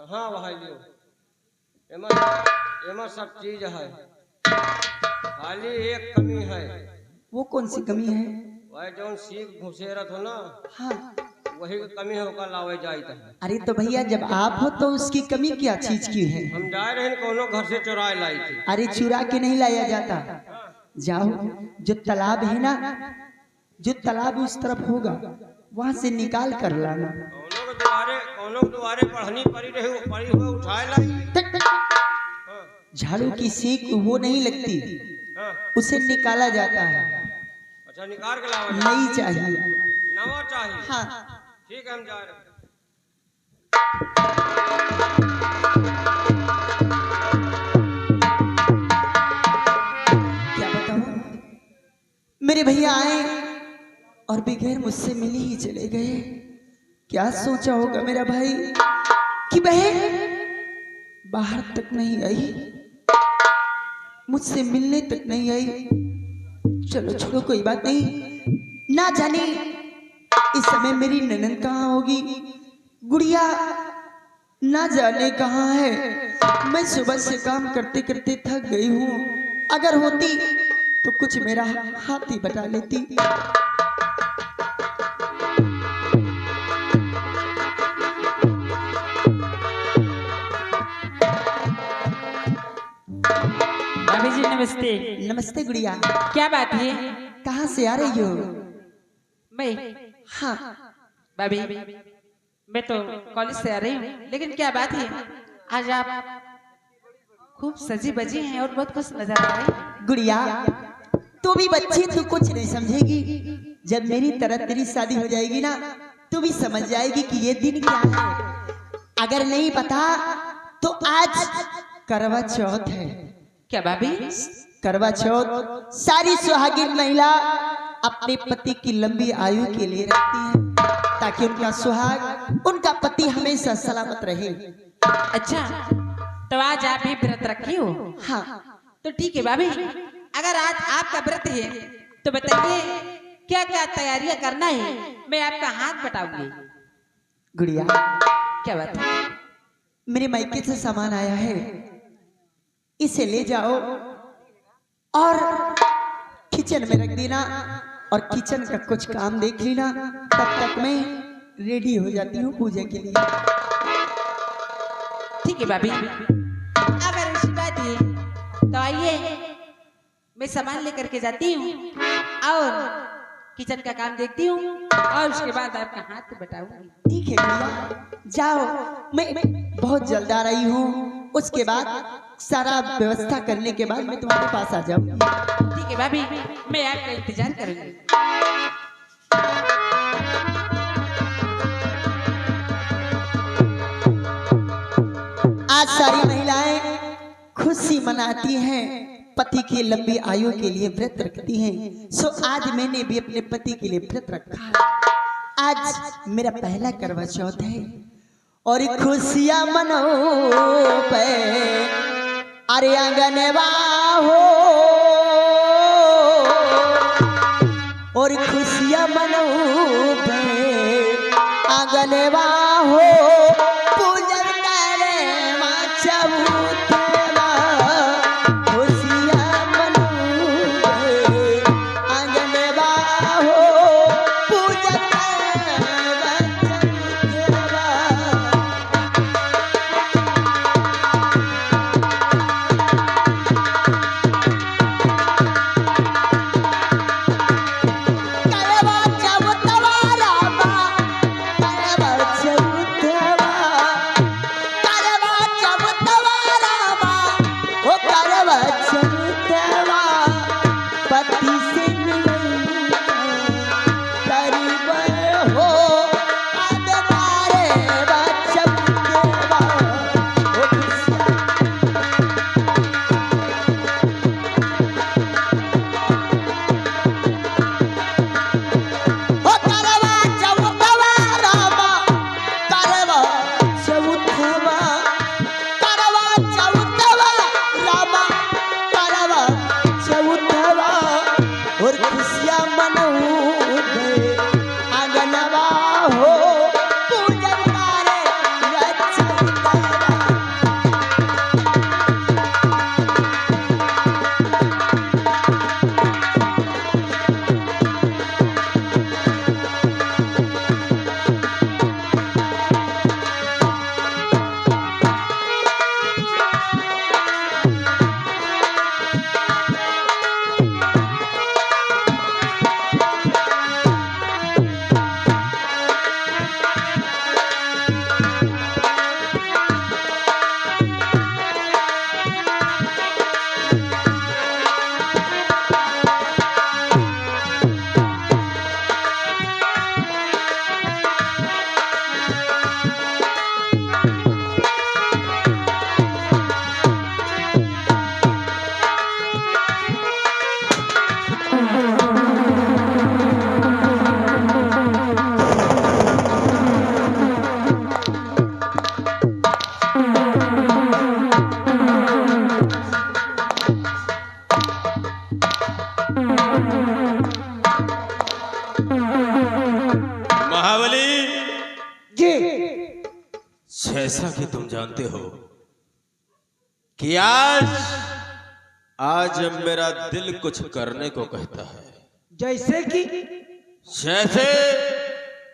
हाँ भाई लियो, एमा एमा सब चीज है, खाली एक कमी है। वो कौन सी कमी है? वह जो सीख घुसेरत हो ना, हाँ। वही की कमी होकर लावे जाए था। अरे तो भैया जब आप हो तो उसकी कमी क्या चीज की है? हम जाए रहे कोनो घर से चुराए लाई थी। अरे चुरा के नहीं लाया जाता, जाओ जो तालाब है ना, जो तालाब उस तरफ होगा वहां से निकाल कर लाना। कोनो के द्वारे पढ़नी पड़ी हुए उठाए लाई। हाँ, झाड़ू की सीख वो नहीं लगती, हाँ। उसे निकाला जाता है। अच्छा निकाल के लावा नहीं चाहिए। नवा चाहिए। हाँ। ठीक है हम जा रहे हैं। क्या बताऊं, मेरे भैया आए और बगैर मुझसे मिले ही चले गए। क्या सोचा होगा मेरा भाई कि बहन बाहर तक नहीं आई, मुझसे मिलने तक नहीं आई। चलो छोड़ो कोई बात नहीं, ना जाने इस समय मेरी ननद कहाँ होगी, गुड़िया ना जाने कहाँ है। मैं सुबह से काम करते करते थक गई हूँ, अगर होती तो कुछ मेरा हाथ ही बटा लेती। भाभी जी नमस्ते। नमस्ते गुड़िया। क्या बात है? कहाँ से आ रही हो? मैं हाँ। भाभी मैं तो कॉलेज से आ रही हूँ, लेकिन क्या बात है आज आप खूब सजी बजी हैं और बहुत खुश नजर आ रहे हैं। गुड़िया तू भी बच्ची, तू कुछ नहीं समझेगी। जब मेरी तरह तेरी शादी हो जाएगी ना, तू भी समझ जाएगी कि ये दिन क्या है। अगर नहीं पता तो आज करवा चौथ है। क्या भाभी? करवा चौथ सारी सुहागिन महिला अपने पति की लंबी आयु के लिए रखती है, ताकि उनका सुहाग, उनका पति हमेशा सलामत रहे। अच्छा तो आज आप भी व्रत रखी हो? हाँ। तो ठीक है भाभी, अगर आज आपका व्रत है तो बताइए क्या क्या तैयारियां करना है, मैं आपका हाथ बटाऊंगी। गुड़िया क्या बात है? मेरे मायके से सामान आया है, इसे ले जाओ और किचन में रख देना, और किचन का कुछ काम देख लेना। तब तक मैं रेडी हो जाती हूँ पूजा के लिए। ठीक है भाभी, अगर ऐसी बात है तो आइए मैं सामान लेकर के जाती हूँ और किचन का काम देखती हूँ और उसके बाद आपका हाथ बटाऊंगी। ठीक है गुड़िया, जाओ, मैं बहुत जल्द आ रही हूँ। उसके बाद सारा व्यवस्था करने के बाद मैं तुम्हारे पास आ जाऊंगी। ठीक है भाभी, मैं आपका इंतजार करूंगी। आज सारी महिलाएं खुशी मनाती हैं, पति की लंबी आयु के लिए व्रत रखती हैं। सो आज मैंने भी अपने पति के लिए व्रत रखा। आज मेरा पहला करवा चौथ है और खुशियां मनो पे अरे आंगनवा हो, और खुशियां मनो पे आंगनवा हो, पूजन करे मां चबूतरा, खुशियां मनो पे आंगनवा हो, पूजन करे मां चबूतरा। करवा चौथ वाला बा, करवा चौथ जैसा कि तुम जानते हो कि आज मेरा दिल कुछ करने को कहता है। जैसे कि जैसे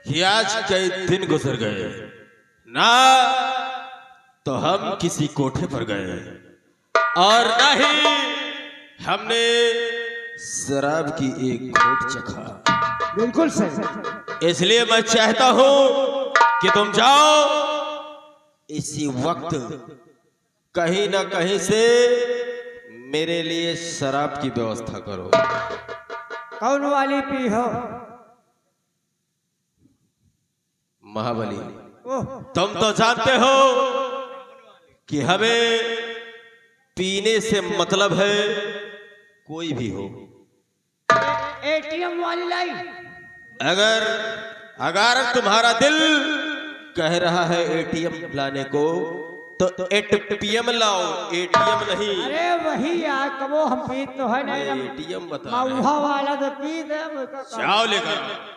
कि आज कई दिन गुजर गए ना तो हम किसी कोठे पर गए और ना ही हमने शराब की एक घूंट चखा। बिल्कुल सही। इसलिए मैं चाहता हूं कि तुम जाओ इसी वक्त कहीं ना कहीं से मेरे लिए शराब की व्यवस्था करो। कौन वाली पी हो? महाबली, ओह, तुम तो जानते हो कि हमें पीने से मतलब है कोई भी हो। एटीएम वाली लाइन। अगर तुम्हारा दिल कह रहा है एटीएम लाने को तो एटीएम लाओ, एटीएम नहीं। अरे वही यार, कबो हम पी तो है नहीं। एटीएम बता रहे हैं। मऊहा वाला तो पी दे। जाओ लेकर।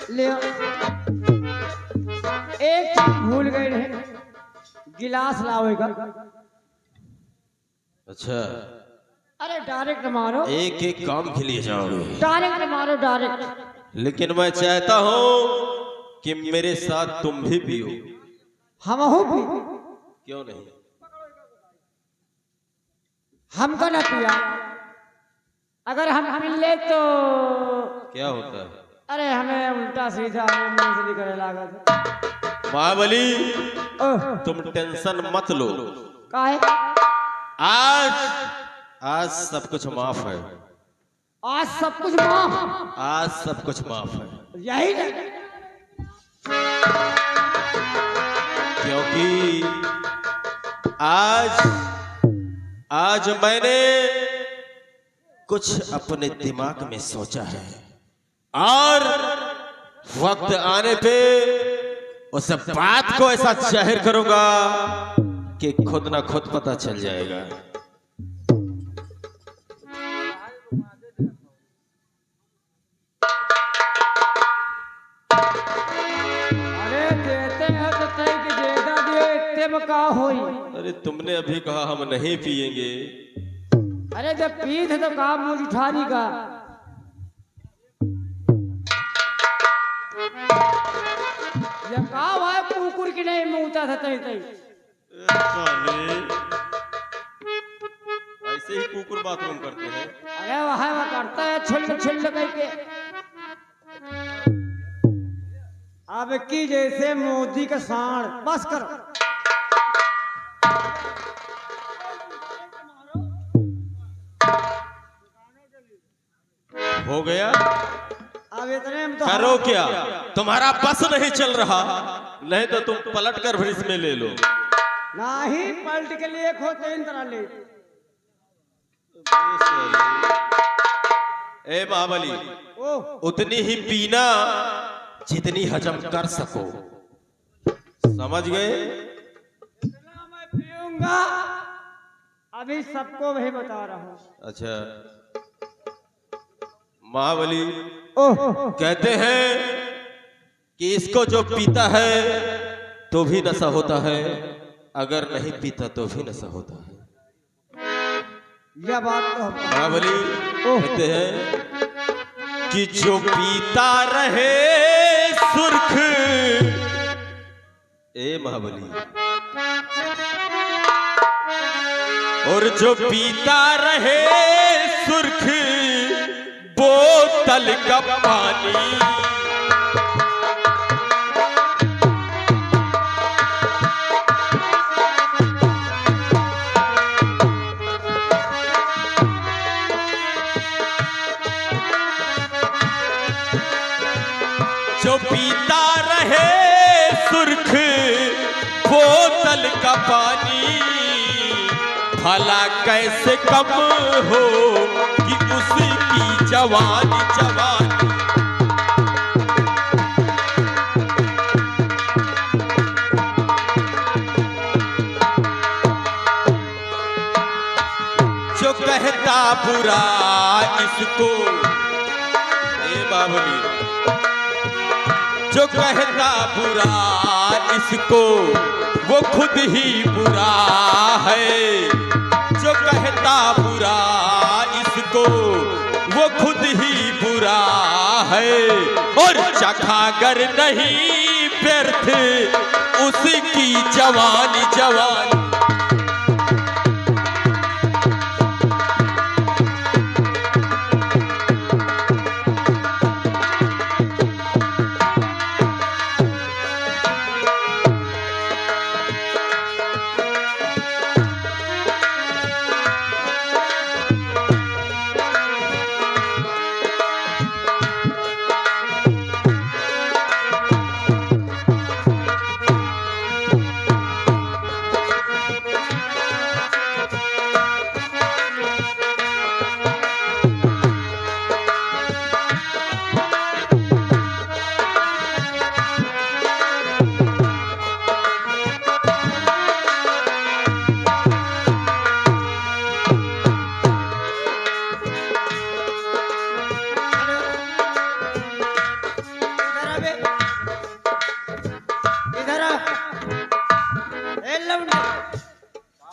ले एक चीज भूल गए रहे, गिलास लावेगा। अच्छा, अरे डायरेक्ट मारो। एक एक काम के लिए जाओगे? डायरेक्ट मारो, डायरेक्ट। लेकिन मैं चाहता हूं कि मेरे साथ तुम भी पियो। हम हो भी क्यों नहीं? हमको ना पिया। अगर हम पी ले तो क्या होता है? अरे हमें उल्टा सीधा मुंह से निकलने लगा। महाबली, ओह, तुम टेंशन मत लो। काहे? आज सब कुछ माफ है। आज सब कुछ माफ। आज सब कुछ माफ है यही नहीं। क्योंकि आज मैंने कुछ अपने दिमाग में सोचा है और वक्त आने पे उस बात को ऐसा जाहिर करूंगा कि खुद ना खुद पता चल जाएगा। अरे देते हैं तो तय कि देदा दिए, इतने में का होई। अरे तुमने अभी कहा हम नहीं पिएंगे। अरे जब पी थे तो काम मुझ उठानी का। ये का भाई कुकुर की नहीं मुंहता था तई तई। ऐसे ही कुकुर बाथरूम करते हैं। अरे वह करता है छिल्ल छिल्ल करके। अब की जैसे मोदी का सांड। बस करो। हो गया? अब इतने में तो करो क्या? तुम्हारा बस नहीं चल रहा, नहीं तो तुम पलट कर भी इसमें ले लो। नहीं पलट के लिए खोते इन तरह ले। ए महाबली, ओह, उतनी ही पीना जितनी हजम कर सको। समझ गए? इतना मैं पीऊंगा। अभी सबको वही बता रहा हूँ। अच्छा, महाबली ओह, कहते हैं कि इसको जो पीता है तो भी नशा होता है, अगर नहीं पीता तो भी नशा होता है। यह बात तो महाबली कहते हैं कि जो पीता रहे सुर्ख। ए महाबली, और जो पीता रहे सुर्ख बोतल का पानी। जो पीता रहे सुर्ख बोतल का पानी, भला कैसे कम हो जवानी जवानी। जो कहता बुरा इसको, ए बाबली, जो कहता बुरा इसको वो खुद ही बुरा है। जो कहता बुरा इसको वो खुद ही बुरा है। और चखागर नहीं व्यर्थ उसकी जवानी जवानी।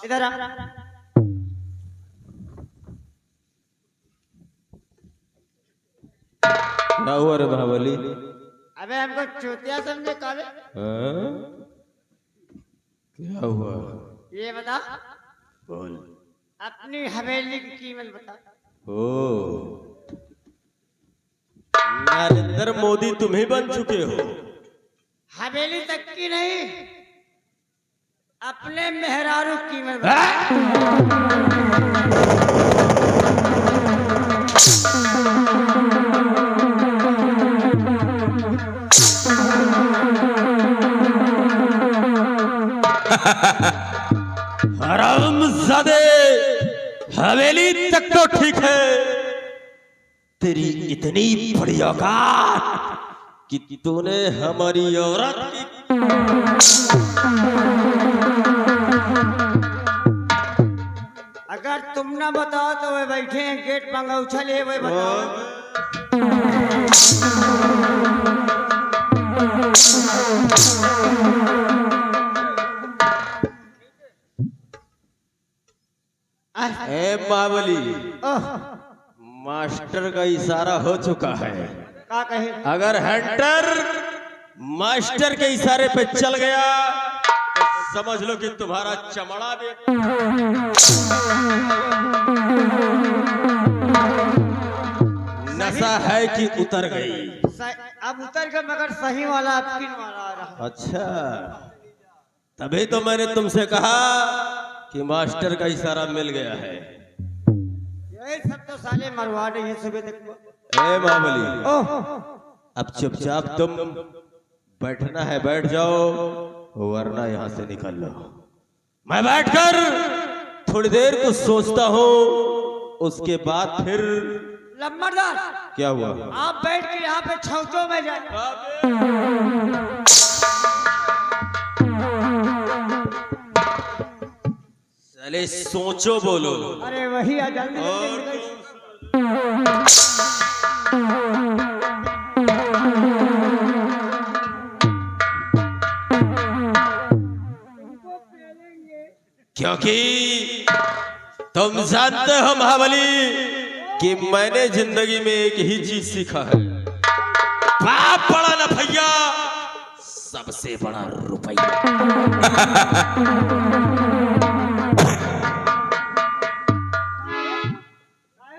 इधर आ। क्या हुआ रे बाहुबली? अबे हमको चूतिया समझे काले। हाँ? क्या हुआ? ये बता, बोल। अपनी हवेली की कीमत बता। ओ, नरेंद्र मोदी तुम ही बन चुके हो। हवेली तक की नहीं, अपने मेहरारू की कीमत बता। हरामजादे, हवेली तक तो ठीक है, तेरी इतनी बड़ी औकात कि तूने हमारी औरत की। अगर तुम ना बताओ तो वे बैठे हैं गेट पंगा उछले, वे बताओ। ए बावली, ओह, मास्टर का इशारा हो चुका है। का कहे? अगर हंटर मास्टर के इशारे पे चल गया तो समझ लो कि तुम्हारा चमड़ा दे। नशा है कि उतर गई? अब उतर कर, मगर सही वाला आपकी वाला आ रहा। अच्छा, तभी तो मैंने तुमसे कहा कि मास्टर का इशारा मिल गया है। ये सब तो साले मरवा रहे हैं सुबह तक। ए बावली, ओह, अब चुपचाप तुम बैठना है, बैठ जाओ, वरना यहाँ से निकल लो। मैं बैठकर थोड़ी देर को सोचता हूँ, उसके बाद फिर। लंबरदार, क्या हुआ? आप बैठ के यहाँ पे छौचों में जाए। चले सोचो बोलो। अरे वही आ, जल्दी जल्दी निकल। क्योंकि तुम जानते हो महाबली कि मैंने जिंदगी में एक ही चीज सीखा है, बाप बड़ा ना भैया, सबसे बड़ा रुपया।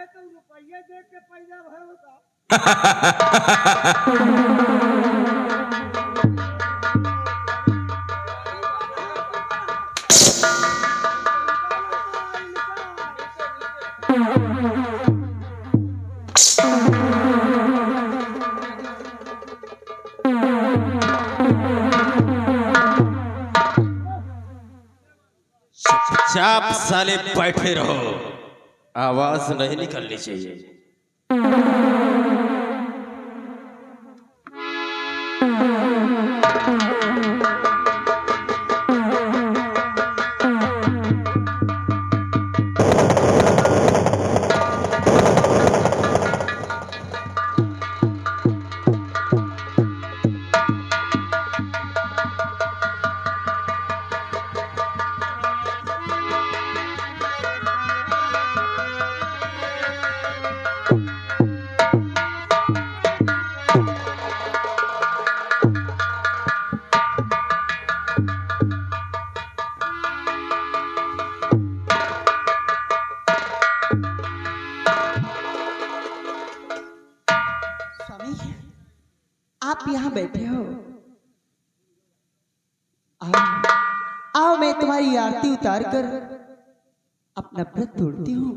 तुम रुपये देख के पैदा भय होता। चुपचाप साले बैठे रहो, आवाज नहीं निकलनी चाहिए। स्वामी, आप यहाँ बैठे हो। आओ आओ, मैं तुम्हारी आरती उतार कर अपना व्रत तोड़ती हूँ।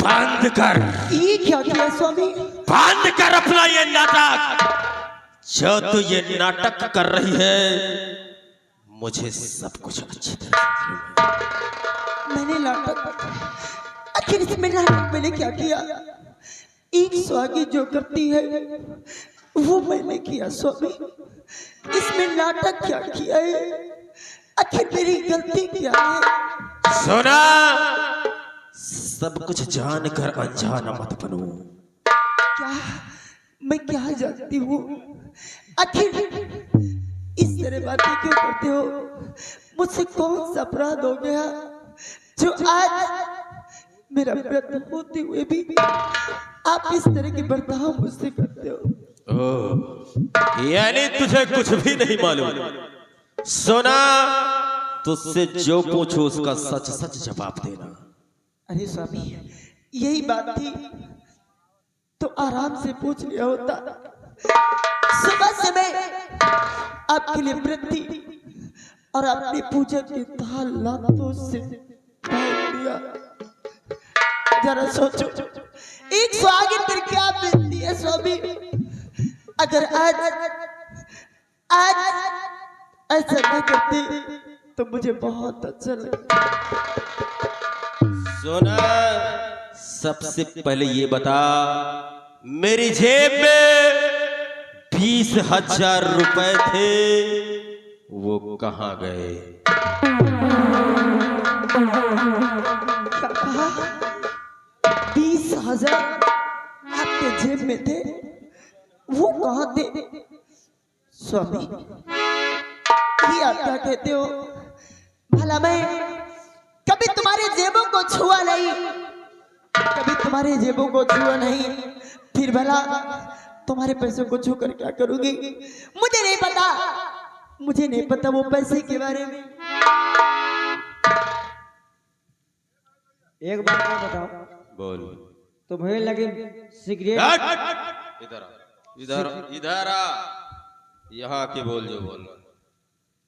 बंद कर, ये क्या किया स्वामी? बंद कर अपना ये नाटक। जो तू ये नाटक कर रही है, मुझे सब कुछ अच्छी तरह से मालूम है। मैंने नाटक, आखिर इसमें नाटक मैंने क्या किया? एक स्वामी जो करती है वो मैंने किया स्वामी। इसमें नाटक क्या किया है? आखिर मेरी गलती क्या है? सुना, सब कुछ जानकर अनजाना मत बनो। क्या मैं क्या जानती हूँ? आखिर इस तरह बातें क्यों करते हो? मुझसे कौन सा अपराध हो गया जो आज मेरा व्रत होते हुए भी आप इस तरह के बर्ताव मुझसे करते हो? ओह, यानी तुझे कुछ भी नहीं मालूम। सुना, तुझसे जो पूछो उसका सच सच जवाब देना। अरे स्वामी, यही बात थी तो आराम से पूछ लिया होता। सुबह से मैं आपके लिए व्रत थी और आपने पूजा के थाल लातों से फेंक दिया। जरा सोचो, एक स्वागत करके क्या मिलती है स्वामी? अगर आज ऐसा न करते तो मुझे बहुत अच्छा लगता। सुना, सबसे पहले ये बता, मेरी जेब में 20,000 रुपए थे, वो कहाँ गए? क्या कहा? 20,000 आपके जेब में थे, वो कहाँ थे? स्वामी, ये आप क्या कहते हो? भला मैं कभी तुम्हारे जेबों को छुआ नहीं, कभी तुम्हारे जेबों को छुआ नहीं, फिर भला तुम्हारे पैसों को छू कर क्या करूंगी? मुझे नहीं पता, मुझे नहीं पता वो पैसे के बारे में। एक बात और बताओ, बोल। तुम्हें लगे सिगरेट, इधर आ, इधर आ, यहाँ के बोल जो बोलना।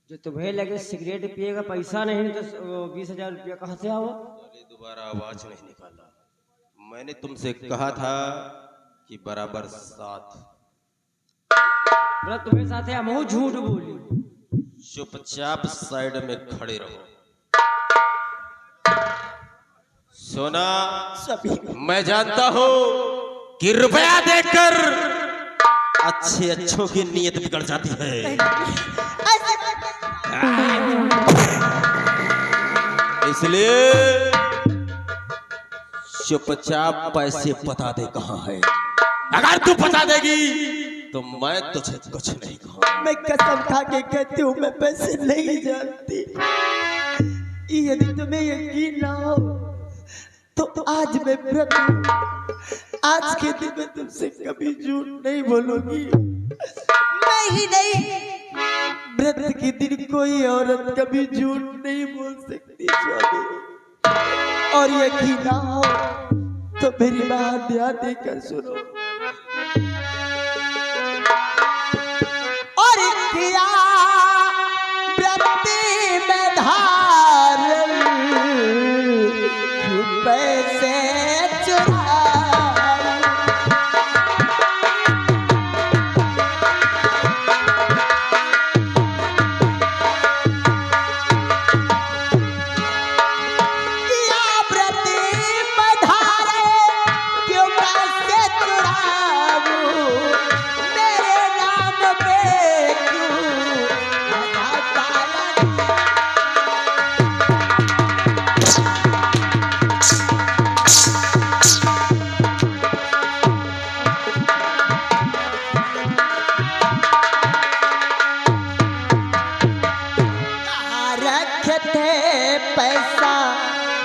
जो तुम्हें लगे सिगरेट पिएगा पैसा नहीं तो 20,000 रुपया कहाँ से आओ? दोबारा आवाज नहीं निकाला। मैंने तुमसे कहा था कि बराबर साथ। बोला तुम्हें साथ है, हम झूठ बोली। चुपचाप साइड में खड़े रहो। सोना, मैं जानता हूँ कि रुपया देकर अच्छे अच्छों की नीयत बिगड़ जाती है, इसलिए चुपचाप पैसे बता दे कहाँ है। अगर तू बता देगी तो मैं तुझे कुछ नहीं कहूँगा। मैं कसम खा के कहती हूँ, मैं पैसे नहीं जानती। यदि तुम्हें यकीन ना हो तो आज मैं व्रत हूँ। आज के दिन मैं तुमसे कभी झूठ नहीं बोलूंगी। नहीं नहीं, व्रत के दिन कोई औरत कभी झूठ नहीं बोल सकती स्वामी। और यकीन ना हो तो मेरी बात ध्यान देकर सुनो। और किया व्रत में धारण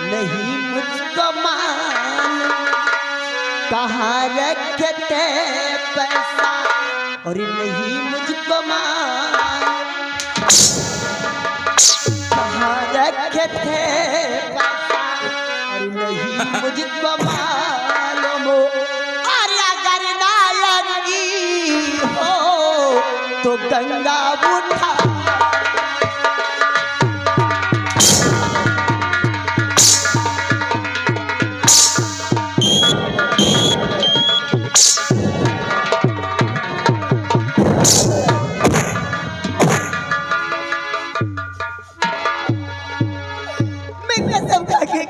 नहीं मुझको मान, कहाँ रखे थे पैसा और नहीं मुझको मान, कहाँ रखे थे पैसा और नहीं मुझको मालूम। और अगर नायकी हो तो गंगा उठा,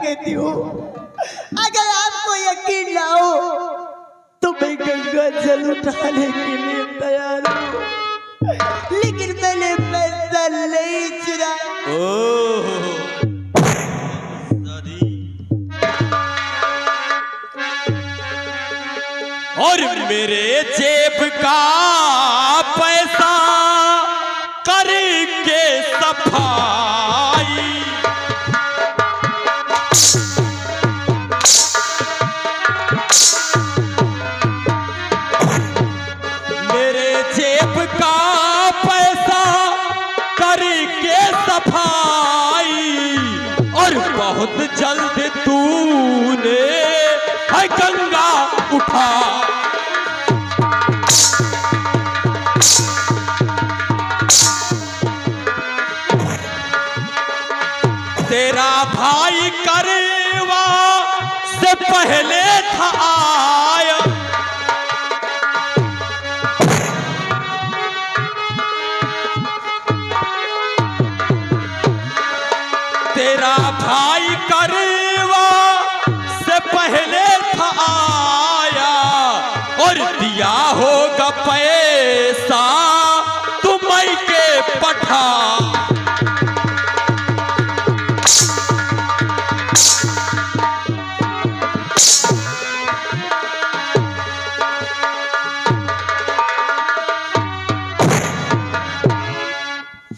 कहती हूँ अगर आपको यकीन ना हो तो मैं गंगा जल उठाने के लिए तैयार हूँ, लेकिन मैंने पैसा नहीं चुराया। और मेरे जेब का पैसा करके सफाई, बहुत जल्द तूने है गंगा उठा। तेरा भाई करवा से पहले था आया, तेरा भाई करवा से पहले था आया और दिया होगा पैसा तुम के पठा।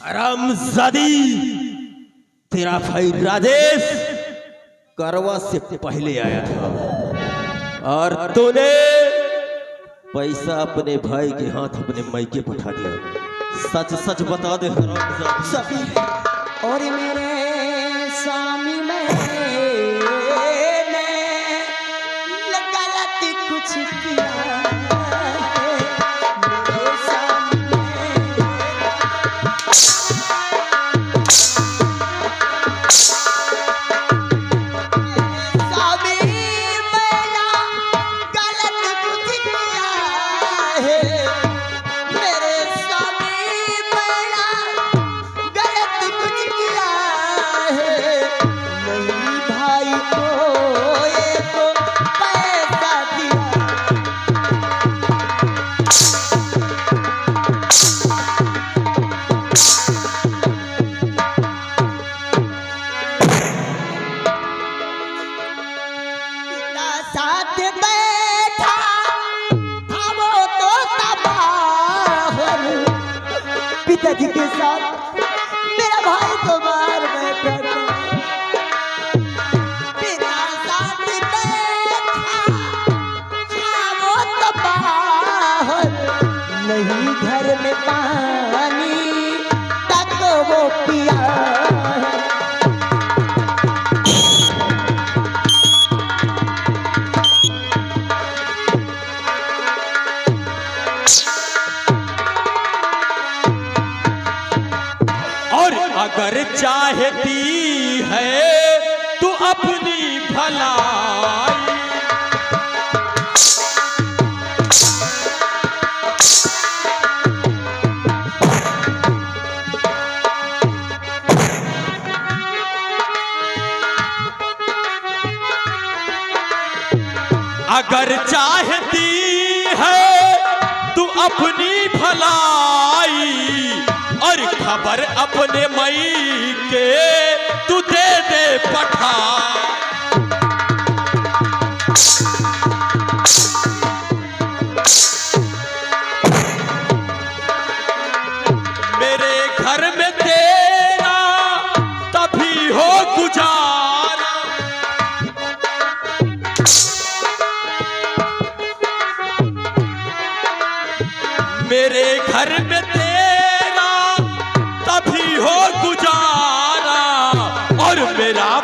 हरामजादी, तेरा भाई राजेश करवा से पहले आया था और तूने पैसा अपने भाई के हाथ अपने मायके पठा दिया। सच सच बता दे सभी। और मेरे स्वामी मैंने गलत कुछ किया पिताजी के साथ मेरा भाई तो बाहर बैठा था, पिता साथ बैठा वो तो बाहर, नहीं घर में पानी तक वो पिया। अगर चाहती है तू अपनी भलाई, अगर चाहती है तू अपनी भलाई और खबर अपने मई के तू दे दे पठा। मेरे घर में तेरा तभी हो गुजारा,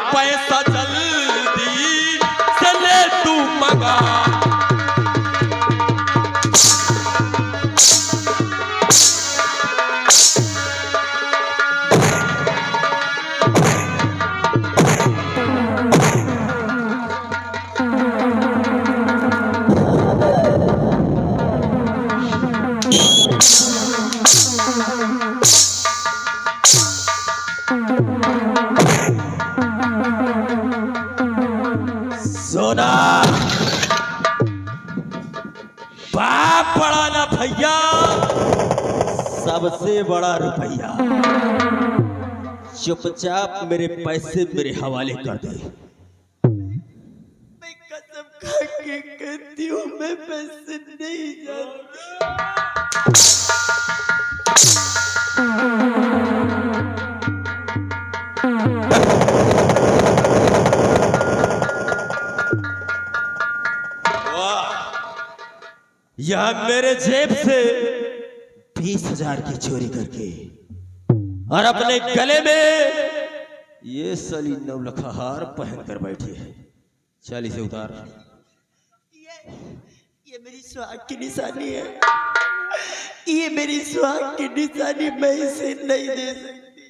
पैसा जल्दी से ले तू मगा। सोना बाप बड़ा ना भैया, सबसे बड़ा रुपया। चुपचाप मेरे पैसे मेरे हवाले कर दे। मैं कसम खा के कहती हूँ, मैं पैसे नहीं जानती। यह मेरे जेब से 20,000 की चोरी करके और अपने गले में ये सली 9 लखा हार पहन कर बैठी है। चल इसे उतार। ये मेरी सुहाग की निशानी है, ये मेरी सुहाग की निशानी, मैं इसे नहीं दे सकती।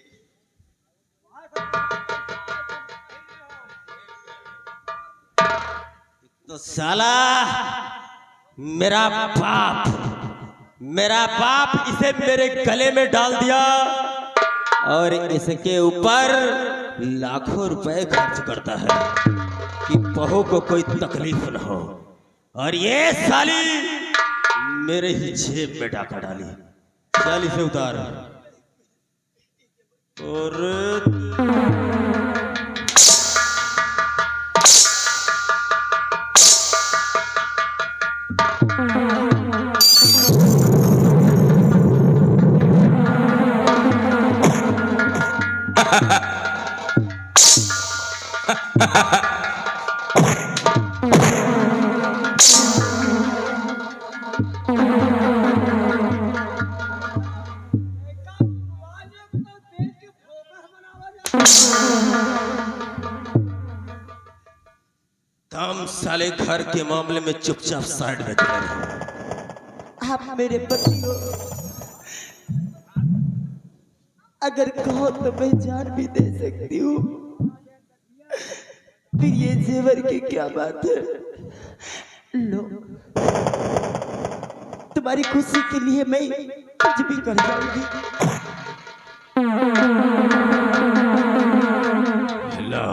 तो साला मेरा बाप इसे मेरे गले में डाल दिया और इसके ऊपर लाखों रुपए खर्च करता है कि बहू को कोई तकलीफ न हो, और ये साली मेरे ही जेब में डाका डाली। चल इसे उतार। और हम साले घर के मामले में चुपचाप साइड में खड़े रहो। आप मेरे पति हो, अगर कहो तो मैं जान भी दे सकती हूँ। फिर ये जेवर की क्या बात है? लो, तुम्हारी खुशी के लिए मैं कुछ भी कर जाऊंगी। हेलो,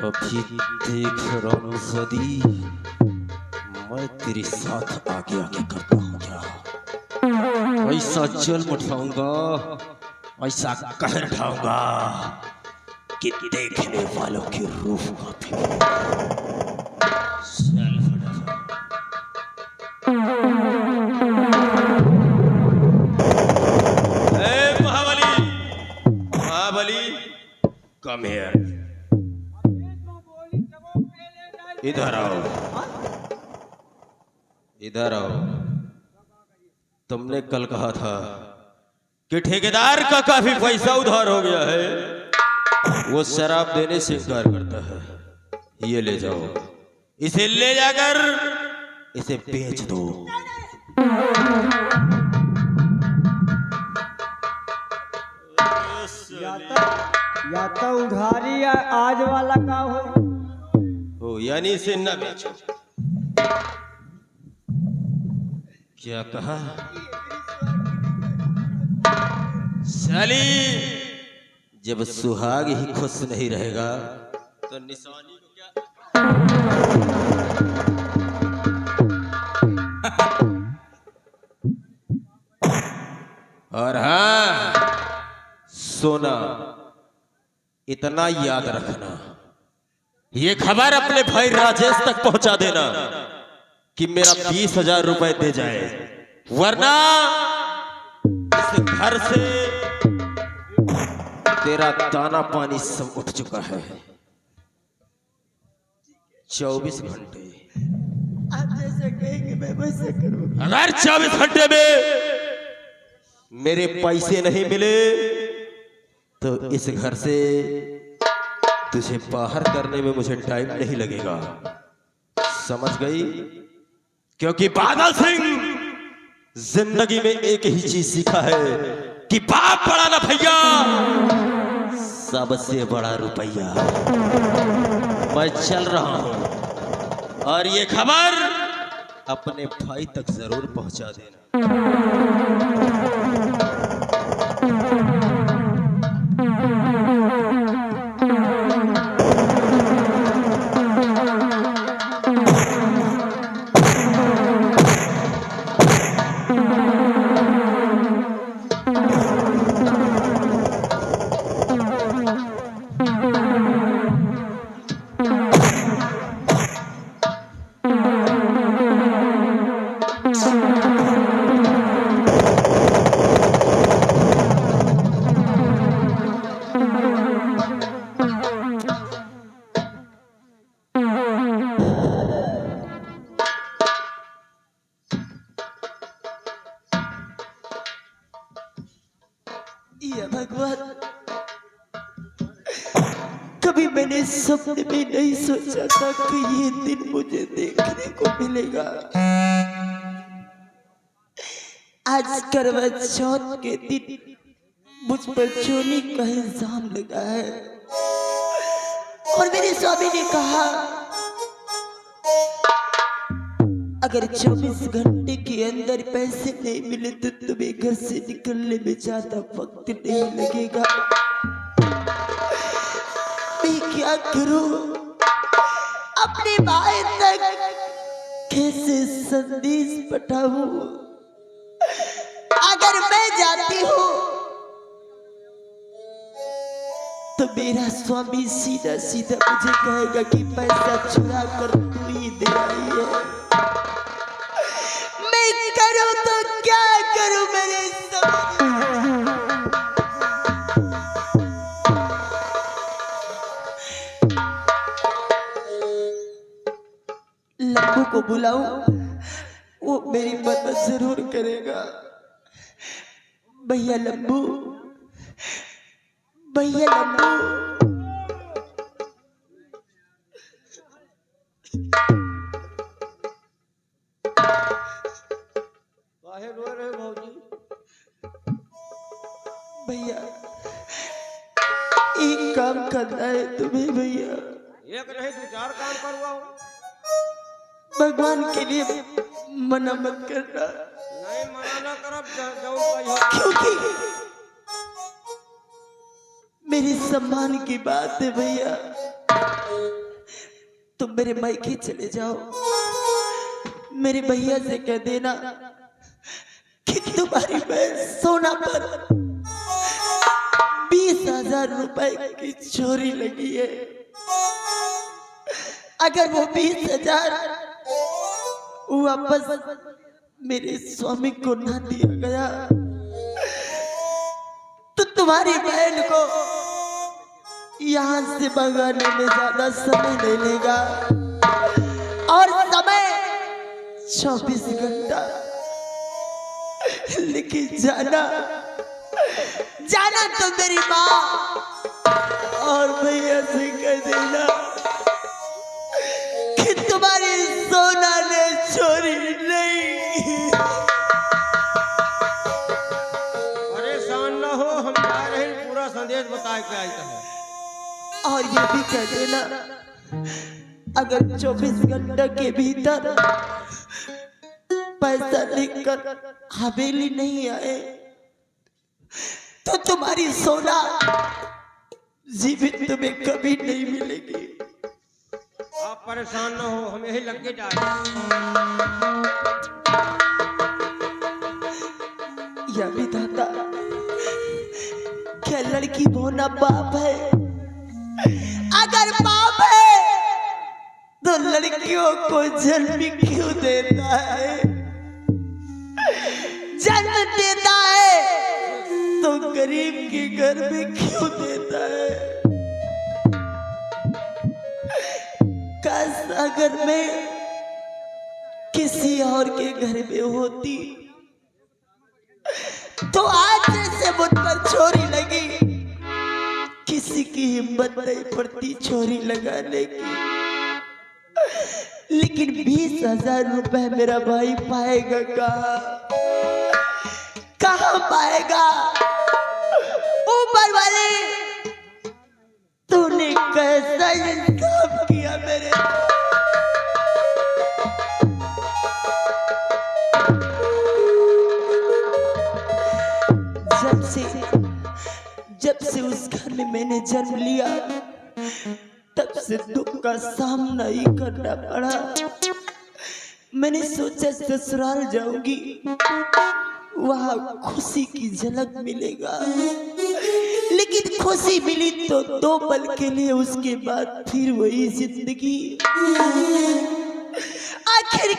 अभी देख रमजदी, मैं तेरे साथ आगे आगे करता हूँ क्या? ऐसा जल उठाऊंगा, ऐसा कहर उठाऊंगा कि देखने वालों की रूह कांपे। महाबली, कम हियर, इधर आओ, इधर आओ। तुमने कल कहा था कि ठेकेदार का काफी पैसा उधार हो गया है, वो शराब देने से इनकार करता है। ये ले जाओ, इसे ले जाकर इसे बेच दो। या तो उधारी या आज वाला का हो, यानी इसे न बेचो। क्या कहा? साली, जब सुहाग ही खुश नहीं रहेगा तो निशानी को क्या? और हाँ सोना, इतना याद रखना, ये खबर अपने भाई राजेश तक पहुंचा देना कि मेरा 20,000 रुपए दे जाए, वरना इस घर से तेरा दाना पानी सब उठ चुका है। 24 घंटे, आप जैसे कहेंगे मैं वैसे करूंगा। अगर 24 घंटे में मेरे पैसे नहीं मिले तो तो इस घर से तुझे बाहर करने में मुझे टाइम नहीं लगेगा, समझ गई? क्योंकि बादल सिंह जिंदगी में एक ही चीज सीखा है कि बाप बड़ा ना भैया, सबसे बड़ा रुपया। मैं चल रहा हूं और ये खबर अपने भाई तक जरूर पहुंचा देना। या भगवान, कभी मैंने सपने में नहीं सोचा था कि ये दिन मुझे देखने को मिलेगा। आज करवा चौथ के दिन मुझ पर चोरी का इल्जाम लगा है और मेरे स्वामी ने कहा अगर 24 घंटे के अंदर पैसे नहीं मिले तो तुम्हें घर से निकलने में ज्यादा वक्त नहीं लगेगा। मैं क्या करूं? अपने भाई तक कैसे संदेश पठाऊं? अगर मैं जाती हूं तो मेरा स्वामी सीधा सीधा मुझे कहेगा कि पैसा चुरा कर तू ही दे आई है। मैं करूं तो क्या करूं? मेरे लंबू को बुलाऊं, वो मेरी मदद जरूर करेगा। भैया लंबू, भैया लंबू, काहे रो रहे हो भौजी? भैया एक काम करना है तुम्हें भैया। एक नहीं 2-4 काम करवाओ। भगवान के लिए मना मत करना। नहीं मना ना करब, जाऊं कहीं। क्योंकि मेरे सम्मान की बात है भैया। तुम मेरे मायके चले जाओ, मेरे भैया से कह देना कि तुम्हारी बहन सोना पर 20,000 रुपए की चोरी लगी है। अगर वो 20,000 वापस मेरे स्वामी को ना दिया गया तो तुम्हारी बहन को यहाँ से भगाने में ज्यादा समय नहीं लेगा और समय 24 घंटा। लेकिन जाना जाना तो मेरी माँ और भैया से कह देना कि तुम्हारी सोना ने चोरी नहीं। परेशान ना हो, हम जा रहे हैं, पूरा संदेश बता के आए हैं। और ये भी कह देना अगर 24 घंटे के भीतर पैसा लेकर हवेली नहीं आए तो तुम्हारी सोना जीवित तुम्हें कभी नहीं मिलेगी। आप परेशान ना हो, हम यही लग के जा रहे हैं। या विधाता, क्या लड़की होना पाप है? अगर पाप है तो लड़कियों को जन्म क्यों देता है? जन्म देता है तो गरीब के घर में क्यों देता है? काश अगर मैं किसी और के घर में होती तो आज जैसे मुझ पर चोरी लगी की हिम्मत नहीं पड़ती चोरी लगाने की, लेकिन 20,000 रुपए मेरा भाई पाएगा कहाँ पाएगा? ऊपर वाले तूने कैसा इंसाफ किया मेरे? जब से उस घर में मैंने जन्म लिया तब से दुख का सामना ही करना पड़ा। मैंने सोचा ससुराल जाऊंगी, वहां खुशी की झलक मिलेगा, लेकिन खुशी मिली तो 2 पल के लिए, उसके बाद फिर वही जिंदगी। आखिर